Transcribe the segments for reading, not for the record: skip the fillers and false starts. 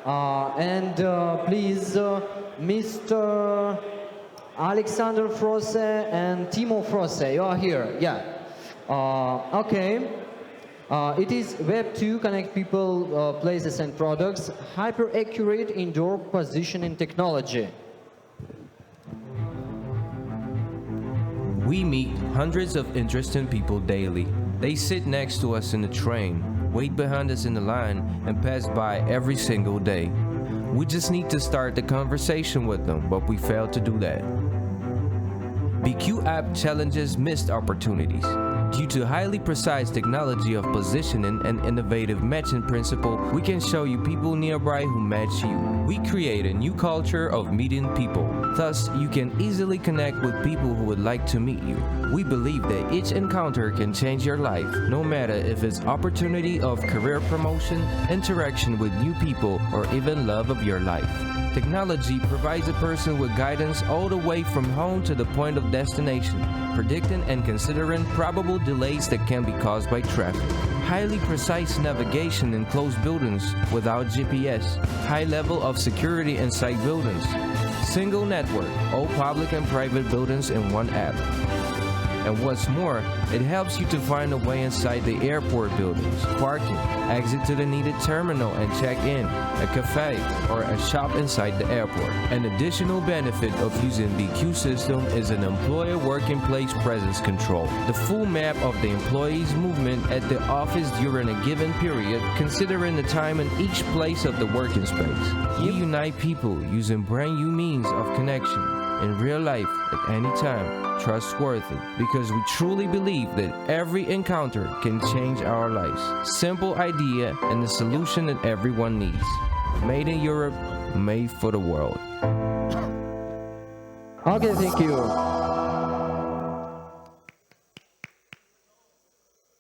Please, Mr. Alexander Froese and Timo Froese, you are here, yeah. Okay. It is Web2, connect people, places and products, hyper-accurate indoor positioning technology. We meet hundreds of interesting people daily. They sit next to us in the train, wait behind us in the line, and pass by every single day. We just need to start the conversation with them, but we fail to do that. BeQ app challenges missed opportunities. Due to highly precise technology of positioning and innovative matching principle, we can show you people nearby who match you. We create a new culture of meeting people. Thus, you can easily connect with people who would like to meet you. We believe that each encounter can change your life, no matter if it's opportunity of career promotion, interaction with new people, or even love of your life. Technology provides a person with guidance all the way from home to the point of destination, predicting and considering probable delays that can be caused by traffic. Highly precise navigation in closed buildings without GPS. High level of security inside buildings. Single network, all public and private buildings in one app. And what's more, it helps you to find a way inside the airport buildings, parking, exit to the needed terminal and check in, a cafe, or a shop inside the airport. An additional benefit of using BeQ system is an employer working place presence control. The full map of the employee's movement at the office during a given period, considering the time in each place of the working space. We unite people using brand new means of connection in real life at any time. Trustworthy, because we truly believe that every encounter can change our lives. Simple idea and the solution that everyone needs. Made in Europe, made for the world. Okay, thank you.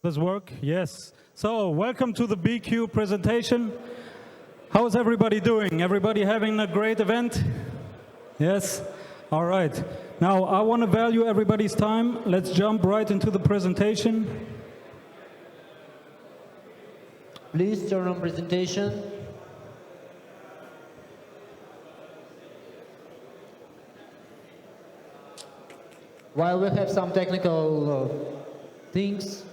Does work? Yes. So, welcome to the BeQ presentation. How's everybody doing? Everybody having a great event? Yes? All right. Now, I want to value everybody's time. Let's jump right into the presentation. Please turn on presentation. While we have some technical things,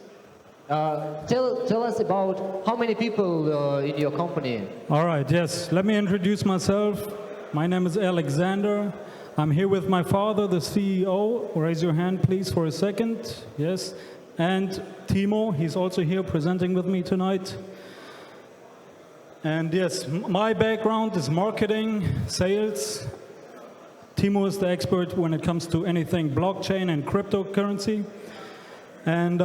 tell us about how many people in your company. All right, yes. Let me introduce myself. My name is Alexander. I'm here with my father, the CEO. Raise your hand, please, for a second. Yes. And Timo, he's also here presenting with me tonight. And yes, my background is marketing, sales. Timo is the expert when it comes to anything blockchain and cryptocurrency. And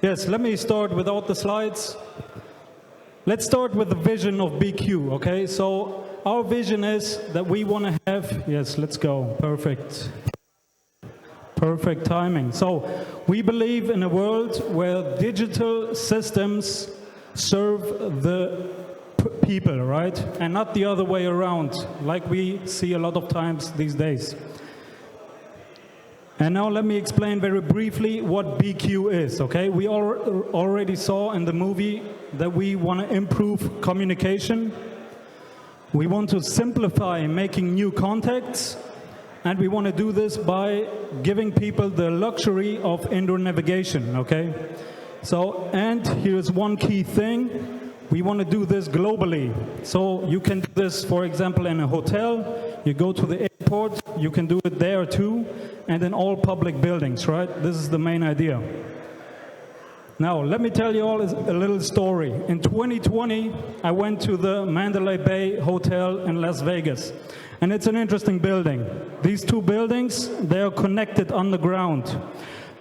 yes, let me start without the slides. Let's start with the vision of BeQ, okay? So our vision is that we want to have, yes, let's go, perfect. Perfect timing. So we believe in a world where digital systems serve the people, right? And not the other way around, like we see a lot of times these days. And now let me explain very briefly what BeQ is, okay? We already saw in the movie that we want to improve communication. We want to simplify making new contacts, and we want to do this by giving people the luxury of indoor navigation, okay? So, and here's one key thing. We want to do this globally. So you can do this, for example, in a hotel. You go to the airport, you can do it there too, and in all public buildings, right? This is the main idea. Now, let me tell you all a little story. In 2020, I went to the Mandalay Bay Hotel in Las Vegas. And it's an interesting building. These two buildings, they are connected underground.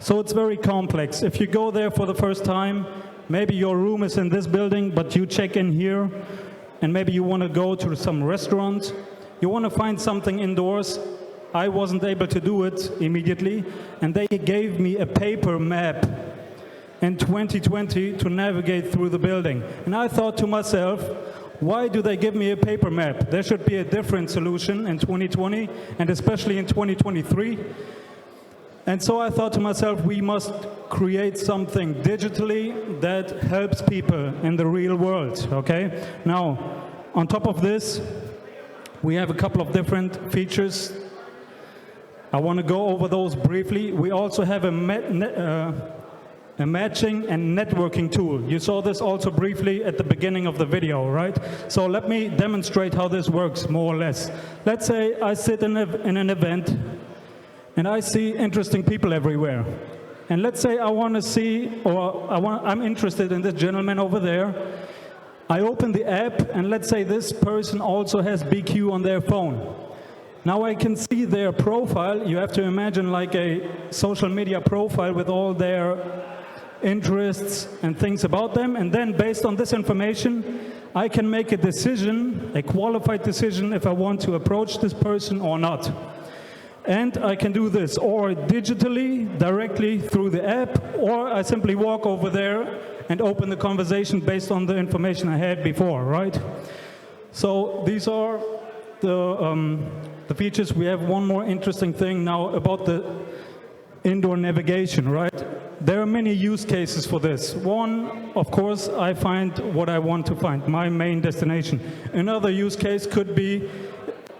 So it's very complex. If you go there for the first time, maybe your room is in this building, but you check in here, and maybe you want to go to some restaurant. You want to find something indoors. I wasn't able to do it immediately, and they gave me a paper map in 2020 to navigate through the building. And I thought to myself, why do they give me a paper map? There should be a different solution in 2020, and especially in 2023. And so I thought to myself, we must create something digitally that helps people in the real world, okay? Now, on top of this, we have a couple of different features. I want to go over those briefly. We also have a matching and networking tool. You saw this also briefly at the beginning of the video, right? So let me demonstrate how this works, more or less. Let's say I sit in an event, and I see interesting people everywhere. And let's say I want to see, or I'm interested in this gentleman over there. I open the app, and let's say this person also has BeQ on their phone. Now I can see their profile. You have to imagine like a social media profile with all their interests and things about them. And then based on this information, I can make a decision, a qualified decision, if I want to approach this person or not. And I can do this or digitally, directly through the app, or I simply walk over there and open the conversation based on the information I had before, right? So these are the features. We have one more interesting thing now about the indoor navigation, right? There are many use cases for this. One, of course, I find what I want to find, my main destination. Another use case could be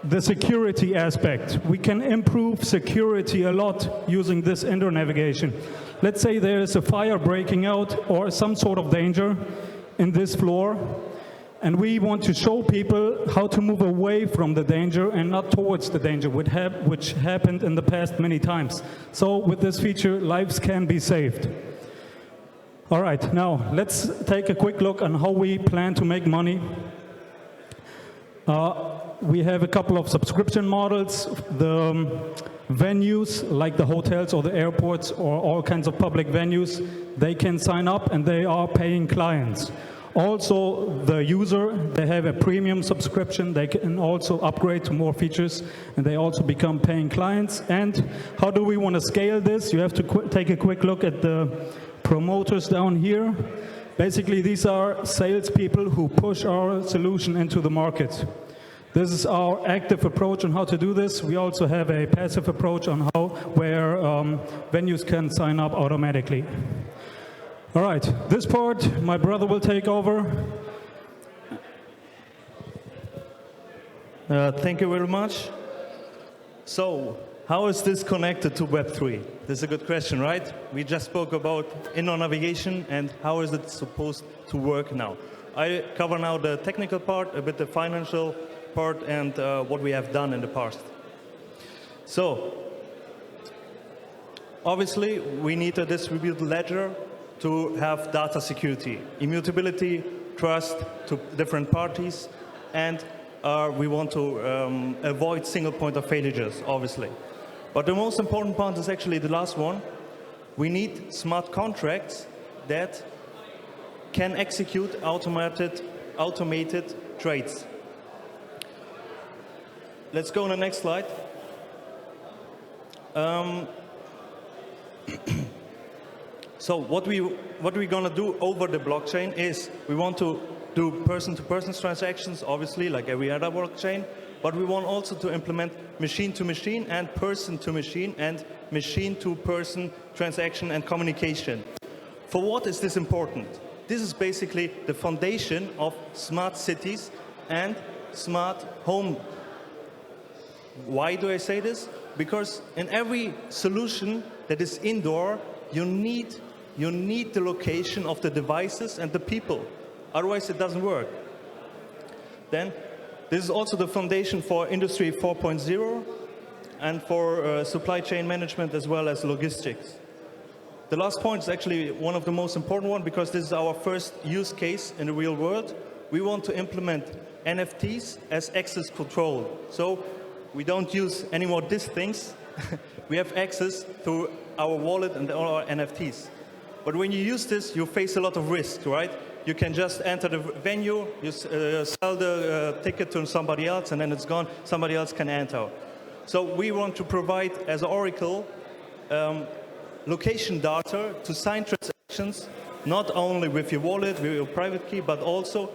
the security aspect. We can improve security a lot using this indoor navigation. Let's say there is a fire breaking out or some sort of danger in this floor, and we want to show people how to move away from the danger and not towards the danger, which happened in the past many times. So with this feature, lives can be saved. All right, now let's take a quick look on how we plan to make money. We have a couple of subscription models. The venues, like the hotels or the airports or all kinds of public venues, they can sign up and they are paying clients. Also, the user, they have a premium subscription. They can also upgrade to more features, and they also become paying clients. And how do we want to scale this? You have to take a quick look at the promoters down here. Basically, these are salespeople who push our solution into the market. This is our active approach on how to do this. We also have a passive approach on where venues can sign up automatically. All right, this part, my brother will take over. Thank you very much. So, how is this connected to Web3? This is a good question, right? We just spoke about indoor navigation and how is it supposed to work now. I cover now the technical part, a bit the financial part, and what we have done in the past. So, obviously, we need a distributed ledger to have data security, immutability, trust to different parties, and we want to avoid single point of failures, obviously. But the most important part is actually the last one. We need smart contracts that can execute automated trades. Let's go on the next slide. So what we're going to do over the blockchain is we want to do person-to-person transactions, obviously, like every other blockchain, but we want also to implement machine-to-machine and person-to-machine and machine-to-person transaction and communication. For what is this important? This is basically the foundation of smart cities and smart home. Why do I say this? Because in every solution that is indoor, you need the location of the devices and the people. Otherwise, it doesn't work. Then, this is also the foundation for Industry 4.0 and for supply chain management as well as logistics. The last point is actually one of the most important ones because this is our first use case in the real world. We want to implement NFTs as access control. So we don't use anymore these things. We have access to our wallet and our NFTs. But when you use this, you face a lot of risk, right? You can just enter the venue, you sell the ticket to somebody else, and then it's gone. Somebody else can enter. So we want to provide, as Oracle, location data to sign transactions, not only with your wallet, with your private key, but also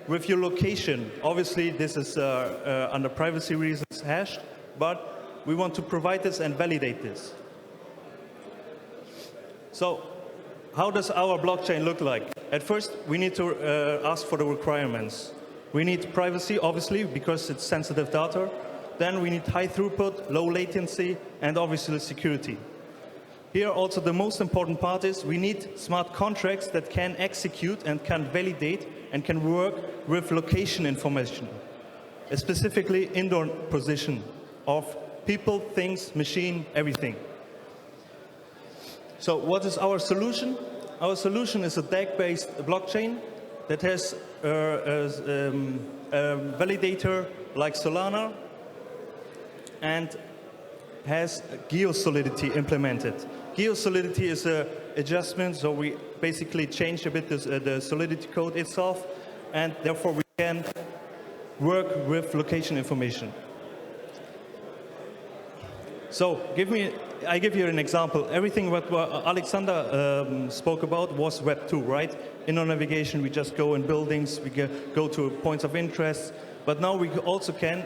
with your location. Obviously, this is under privacy reasons hashed, but we want to provide this and validate this. So how does our blockchain look like? At first, we need to ask for the requirements. We need privacy, obviously, because it's sensitive data. Then we need high throughput, low latency, and obviously security. Here also the most important part is we need smart contracts that can execute and can validate and can work with location information, specifically indoor position of people, things, machine, everything. So what is our solution? Our solution is a DAG-based blockchain that has a validator like Solana and has GeoSolidity implemented. GeoSolidity is an adjustment, so we basically change a bit the Solidity code itself, and therefore we can work with location information. So I give you an example. Everything what Alexander spoke about was Web2, right? In our navigation, we just go in buildings, we go to points of interest, but now we also can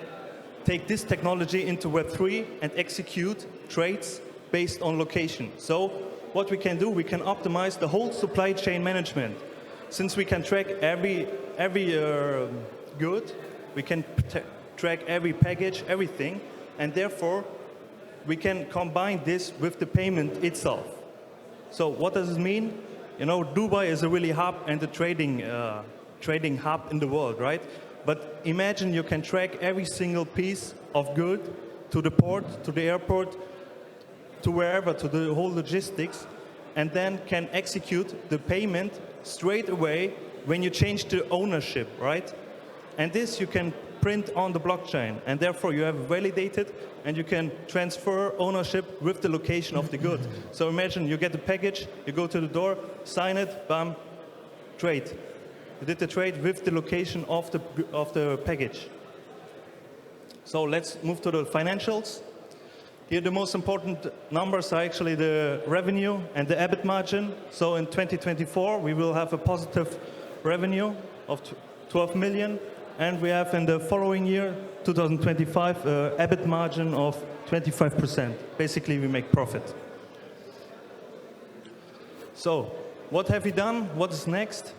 take this technology into Web3 and execute trades based on location. So what we can do, we can optimize the whole supply chain management. Since we can track every good, we can track every package, everything, and therefore we can combine this with the payment itself. So what does it mean? You know, Dubai is a really hub and the trading hub in the world, right? But imagine you can track every single piece of good to the port, to the airport, to wherever, to the whole logistics, and then can execute the payment straight away when you change the ownership, right? And this you can print on the blockchain, and therefore you have validated and you can transfer ownership with the location of the good. So imagine you get the package, you go to the door, sign it, bam, trade. You did the trade with the location of the package. So let's move to the financials. Here the most important numbers are actually the revenue and the EBIT margin. So in 2024 we will have a positive revenue of 12 million, and we have in the following year, 2025, EBIT margin of 25%. Basically we make profit. So what have we done? What is next?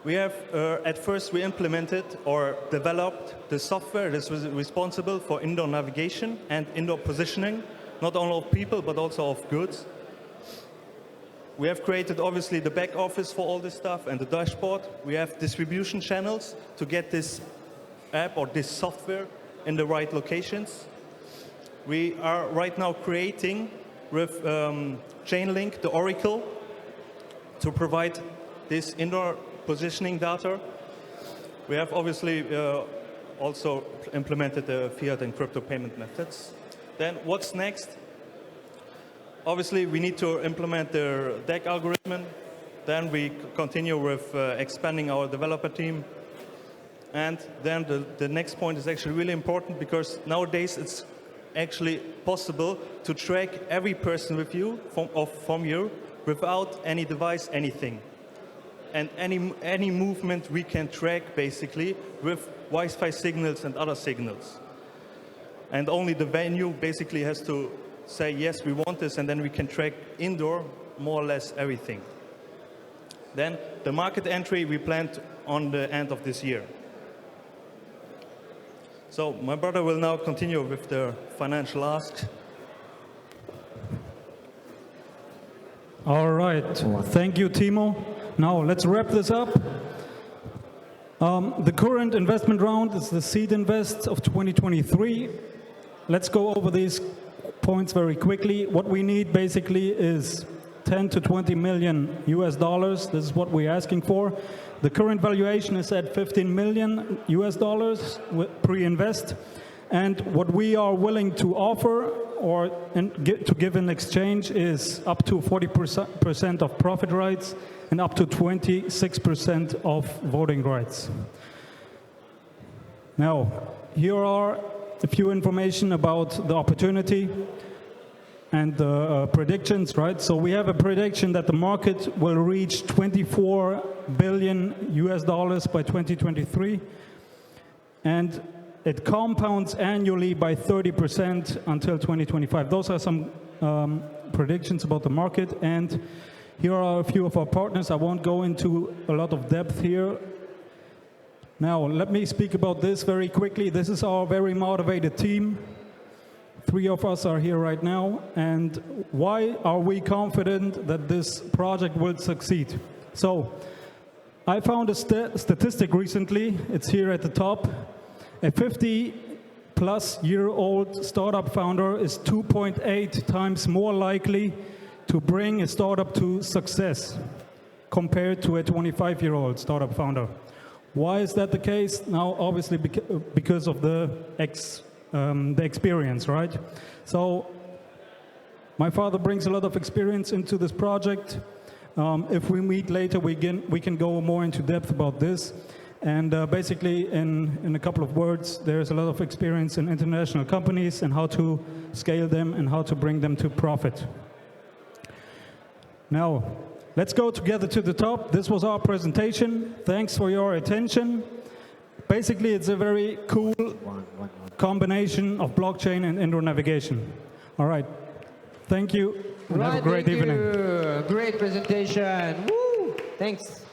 We have, at first we implemented or developed the software that was responsible for indoor navigation and indoor positioning, not only of people but also of goods. We have created obviously the back office for all this stuff and the dashboard. We have distribution channels to get this app or this software in the right locations. We are right now creating with Chainlink, the Oracle, to provide this indoor positioning data. We have obviously also implemented the fiat and crypto payment methods. Then what's next? Obviously we need to implement the DAG algorithm. Then we continue with expanding our developer team. And then the next point is actually really important, because nowadays it's actually possible to track every person with you from you without any device, anything. And any movement we can track basically with Wi-Fi signals and other signals. And only the venue basically has to say, yes, we want this, and then we can track indoor more or less everything. Then the market entry we planned on the end of this year. So my brother will now continue with the financial asks. All right, thank you, Timo. Now let's wrap this up. The current investment round is the seed invest of 2023. Let's go over these points very quickly. What we need basically is 10 to 20 million US dollars. This is what we're asking for. The current valuation is at 15 million US dollars pre-invest. And what we are willing to offer or to give in exchange is up to 40% of profit rights and up to 26% of voting rights. Now, here are a few information about the opportunity and the predictions, right? So we have a prediction that the market will reach 24 billion US dollars by 2023. And it compounds annually by 30% until 2025. Those are some predictions about the market, and here are a few of our partners. I won't go into a lot of depth here. Now, let me speak about this very quickly. This is our very motivated team. 3 of us are here right now, and why are we confident that this project will succeed? So, I found a statistic recently, it's here at the top. A 50-plus-year-old startup founder is 2.8 times more likely to bring a startup to success compared to a 25-year-old startup founder. Why is that the case? Now, obviously, because of the experience, right? So, my father brings a lot of experience into this project. If we meet later, we can go more into depth about this. And basically, in a couple of words, there's a lot of experience in international companies and how to scale them and how to bring them to profit. Now, let's go together to the top. This was our presentation. Thanks for your attention. Basically, it's a very cool combination of blockchain and indoor navigation. All right. Thank you. And have a great evening. Great presentation. Woo! Thanks.